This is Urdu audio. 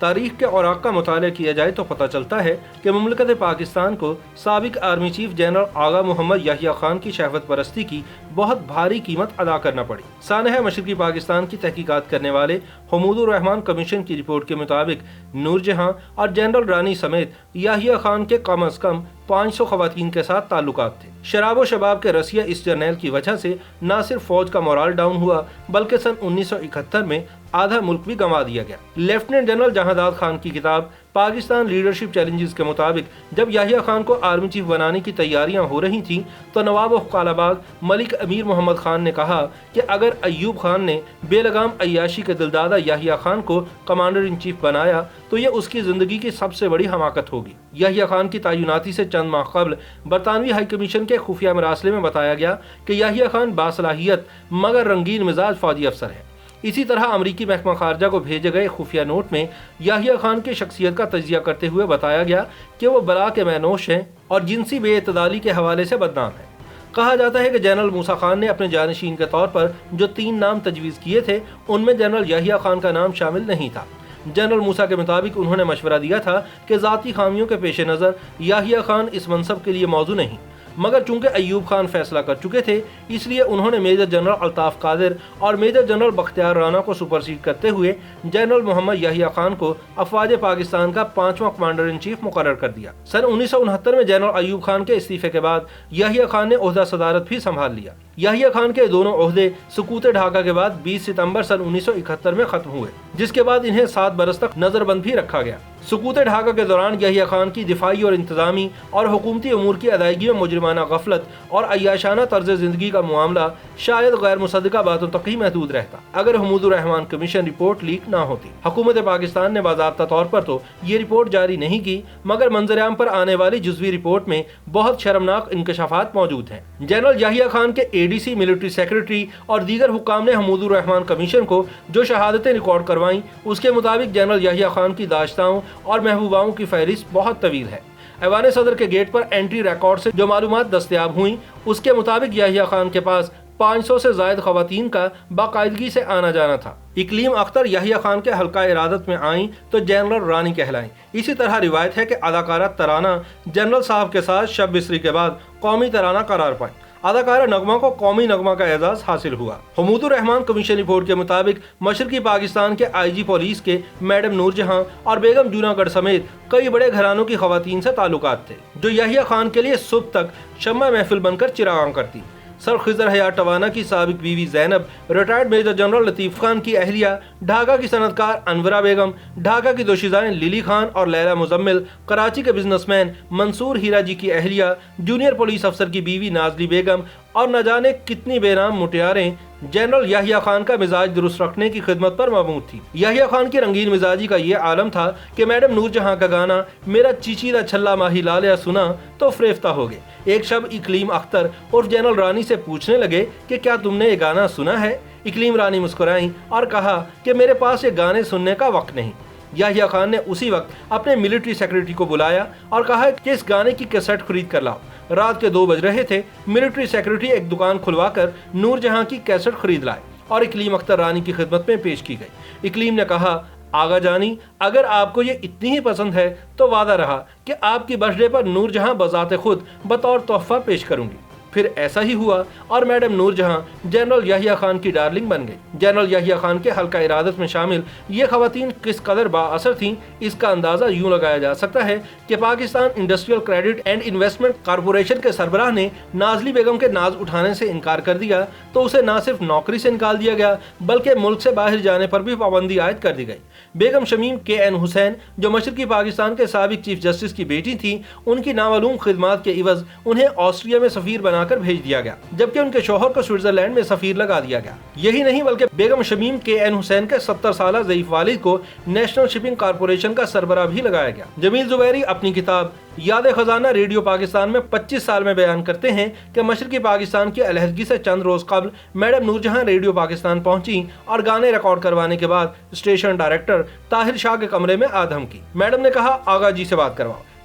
تاریخ کے اوراق کا مطالعہ کیا جائے تو پتہ چلتا ہے کہ مملکت پاکستان کو سابق army chief general Agha Muhammad Yahya Khan کی شہوت پرستی کی بہت بھاری قیمت ادا کرنا پڑی۔ سانحہ مشرقی پاکستان کی تحقیقات کرنے والے حمود الرحمان کمیشن کی رپورٹ کے مطابق نور جہاں اور جنرل رانی سمیت یحییٰ خان کے کم از کم 500 خواتین کے ساتھ تعلقات تھے۔ شراب و شباب کے رسیا اس جرنیل کی وجہ سے نہ صرف فوج کا مورال ڈاؤن ہوا بلکہ سن 1971 میں آدھا ملک بھی گنوا دیا گیا۔ لیفٹیننٹ جنرل جہانداد خان کی کتاب پاکستان لیڈرشپ چیلنجز کے مطابق جب یحییٰ خان کو آرمی چیف بنانے کی تیاریاں ہو رہی تھیں تو نواب اخقال آباد ملک امیر محمد خان نے کہا کہ اگر ایوب خان نے بے لگام عیاشی کے دلدادہ یحییٰ خان کو کمانڈر ان چیف بنایا تو یہ اس کی زندگی کی سب سے بڑی حماقت ہوگی۔ یحییٰ خان کی تعیناتی سے چند ماہ قبل برطانوی ہائی کمیشن کے خفیہ مراسلے میں بتایا گیا کہ یحییٰ خان باصلاحیت مگر رنگین مزاج فوجی افسر ہے۔ اسی طرح امریکی محکمہ خارجہ کو بھیجے گئے خفیہ نوٹ میں یحییٰ خان کی شخصیت کا تجزیہ کرتے ہوئے بتایا گیا کہ وہ بلا کے مینوش ہیں اور جنسی بے اعتدالی کے حوالے سے بدنام ہیں۔ کہا جاتا ہے کہ جنرل موسیٰ خان نے اپنے جانشین کے طور پر جو 3 نام تجویز کیے تھے ان میں جنرل یحییٰ خان کا نام شامل نہیں تھا۔ جنرل موسیٰ کے مطابق انہوں نے مشورہ دیا تھا کہ ذاتی خامیوں کے پیش نظر یحییٰ خان اس منصب کے لیے موزوں نہیں، مگر چونکہ ایوب خان فیصلہ کر چکے تھے اس لیے انہوں نے میجر جنرل الطاف قادر اور میجر جنرل بختیار رانا کو سپرسیڈ کرتے ہوئے جنرل محمد یحییٰ خان کو افواج پاکستان کا 5واں کمانڈر ان چیف مقرر کر دیا۔ سن 1969 میں جنرل ایوب خان کے استعفے کے بعد یحییٰ خان نے عہدہ صدارت بھی سنبھال لیا۔ یحییٰ خان کے دونوں عہدے سقوط ڈھاکہ کے بعد 20 ستمبر سن 1971 میں ختم ہوئے، جس کے بعد انہیں 7 برس تک نظر بند بھی رکھا گیا۔ سقوط ڈھاکہ کے دوران یحییٰ خان کی دفاعی اور انتظامی اور حکومتی امور کی ادائیگی میں مجرمانہ غفلت اور عیاشانہ طرز زندگی کا معاملہ شاید غیر مصدقہ باتوں تک ہی محدود رہتا اگر حمود الرحمان کمیشن رپورٹ لیک نہ ہوتی۔ حکومت پاکستان نے باضابطہ طور پر تو یہ رپورٹ جاری نہیں کی مگر منظر عام پر آنے والی جزوی رپورٹ میں بہت شرمناک انکشافات موجود ہیں۔ جنرل یحییٰ خان کے ADC ملٹری سیکرٹری اور دیگر حکام نے حمود الرحمان کمیشن کو جو شہادتیں ریکارڈ کروائیں اس کے مطابق جنرل یحییٰ خان کی داشتاؤں اور محبوباؤں کی فہرست بہت طویل ہے۔ ایوان صدر کے گیٹ پر انٹری ریکارڈ سے جو معلومات دستیاب ہوئیں اس کے مطابق یحییٰ خان کے پاس 500 سے زائد خواتین کا باقاعدگی سے آنا جانا تھا۔ اقلیم اختر یحییٰ خان کے حلقہ ارادت میں آئیں تو جنرل رانی کہلائیں۔ اسی طرح روایت ہے کہ اداکارہ ترانہ جنرل صاحب کے ساتھ شب بستری کے بعد قومی ترانہ قرار پائیں۔ اداکارہ نغمہ کو قومی نغمہ کا اعزاز حاصل ہوا۔ حمود الرحمان کمیشن رپورٹ کے مطابق مشرقی پاکستان کے IG پولیس کے میڈم نور جہاں اور بیگم جوناگڑھ سمیت کئی بڑے گھرانوں کی خواتین سے تعلقات تھے جو یحییٰ خان کے لیے صبح تک شمع محفل بن کر چراغاں کرتی۔ سر خضر حیات ٹوانا کی سابق بیوی زینب، ریٹائرڈ میجر جنرل لطیف خان کی اہلیہ، ڈھاکہ کی صنعت کار انورا بیگم، ڈھاکہ کی دوشیزائیں للی خان اور لیلا مزمل، کراچی کے بزنس مین منصور ہیرا جی کی اہلیہ، جونیئر پولیس افسر کی بیوی نازلی بیگم اور نہ جانے کتنی بے نام مٹیاریں جنرل یحییٰ خان کا مزاج درست رکھنے کی خدمت پر مبعوث تھی۔ یحییٰ خان کی رنگین مزاجی کا یہ عالم تھا کہ میڈم نور جہاں کا گانا میرا چیچیدہ چھلا ماہی لالیا سنا تو فریفتہ ہو گئے۔ ایک شب اقلیم اختر اور جنرل رانی سے پوچھنے لگے کہ کیا تم نے یہ گانا سنا ہے؟ اقلیم رانی مسکرائیں اور کہا کہ میرے پاس یہ گانے سننے کا وقت نہیں۔ یحییٰ خان نے اسی وقت اپنے ملٹری سیکرٹری کو بلایا اور کہا کہ اس گانے کی کیسٹ خرید کر لاؤ۔ رات کے 2 بج رہے تھے۔ ملٹری سیکرٹری ایک دکان کھلوا کر نور جہاں کی کیسٹ خرید لائے اور اقلیم اختر رانی کی خدمت میں پیش کی گئی۔ اقلیم نے کہا آغا جانی اگر آپ کو یہ اتنی ہی پسند ہے تو وعدہ رہا کہ آپ کی برتھ ڈے پر نور جہاں بذات خود بطور تحفہ پیش کروں گی۔ پھر ایسا ہی ہوا اور میڈم نور جہاں جنرل یحییٰ خان کی ڈارلنگ بن گئی۔ جنرل یحییٰ خان کے حلقہ ارادت میں شامل یہ خواتین کس قدر با اثر تھیں اس کا اندازہ یوں لگایا جا سکتا ہے کہ Pakistan industrial credit and investment corporation کے سربراہ نے نازلی بیگم کے ناز اٹھانے سے انکار کر دیا تو اسے نہ صرف نوکری سے نکال دیا گیا بلکہ ملک سے باہر جانے پر بھی پابندی عائد کر دی گئی۔ بیگم شمیم KN حسین جو مشرقی پاکستان کے سابق چیف جسٹس کی بیٹی تھیں، ان کی نامعلوم خدمات کے عوض انہیں آسٹریا میں سفیر بنا کر بھیج دیا گیا جبکہ ان کے شوہر کو سوئٹزرلینڈ میں سفیر لگا دیا گیا۔ یہی نہیں بلکہ بیگم شمیم KN حسین کے 70 سالہ ضعیف والد کو نیشنل شپنگ کارپوریشن کا سربراہ بھی لگایا گیا۔ جمیل زبیری اپنی کتاب یاد خزانہ ریڈیو پاکستان میں 25 سال میں بیان کرتے ہیں کہ مشرقی پاکستان کی علیحدگی سے چند روز قبل میڈم نور جہاں ریڈیو پاکستان پہنچی اور گانے ریکارڈ کروانے کے بعد اسٹیشن ڈائریکٹر طاہر شاہ کے کمرے میں آدھم کی۔ میڈم نے کہا آغا جی سے بات کرواؤ۔